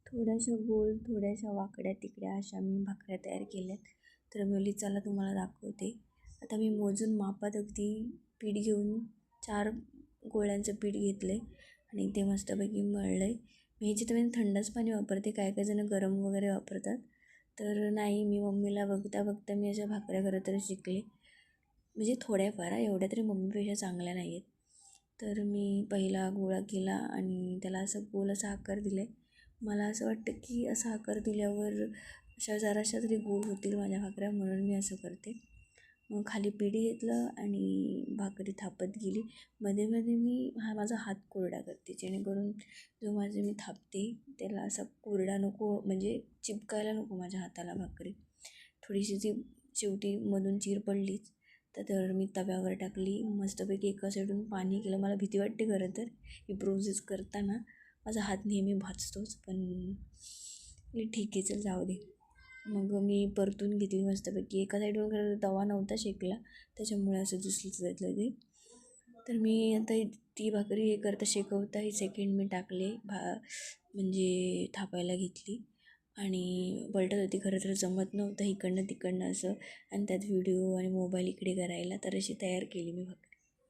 थोड्याशा गोल, थोड्याशा वाकड्या तिकड्या अशा मी भाकऱ्या तयार केल्यात. तर मी बोलली चला तुम्हाला दाखवते. आता मी मोजून मापात अगदी पीठ घेऊन 4 गोळ्यांचं पीठ घेतलं आहे आणि ते मस्तपैकी मळलं आहे. मी ह्याच्यात मी थंडच पाणी वापरते, काय काय जण गरम वगैरे वापरतात. तर नाही, मी मम्मीला बघता बघता मी अशा भाकऱ्या खरं तर शिकले. म्हणजे थोड्याफार, एवढ्या तरी मम्मीपेक्षा चांगल्या नाही आहेत. तर मी पहिला गोळा केला आणि त्याला असं गोल असा आकार दिला आहे. मला असं वाटतं की असा आकार दिल्यावर अशा जराशा तरी गोल होतील माझ्या भाकऱ्या, म्हणून मी असं करते. मग खाली पीठ घेतलं आणि भाकरी थापत गेली. मध्ये मध्ये मी माझा हात कोरडा करते, जेणेकरून जो माझे मी थापते त्याला असा कोरडा नको, म्हणजे चिपकायला नको माझ्या हाताला भाकरी. थोडीशी ती शेवटी मधून चीर पडलीच तर मी तव्यावर टाकली. मस्तपैकी एका साईडून पाणी केलं. मला भीती वाटते खरं तर ही प्रोसेस करताना, माझा हात नेहमी भाजतोच, पण ठीक आहे चल जाऊ दे. मग मी परतून घेतली मस्तपैकी. एका साईडून खरं तवा नव्हता शेकला, त्याच्यामुळे असं दिसलं ते. तर मी आता ती भाकरी हे करता शेकवता ही सेकंड मी टाकले म्हणजे थापायला घेतली आणि पलटत होती. खरं तर जमत नव्हतं इकडनं तिकडनं असं, आणि त्यात व्हिडिओ आणि मोबाईल इकडे करायला, तर अशी तयार केली मी भाकरी.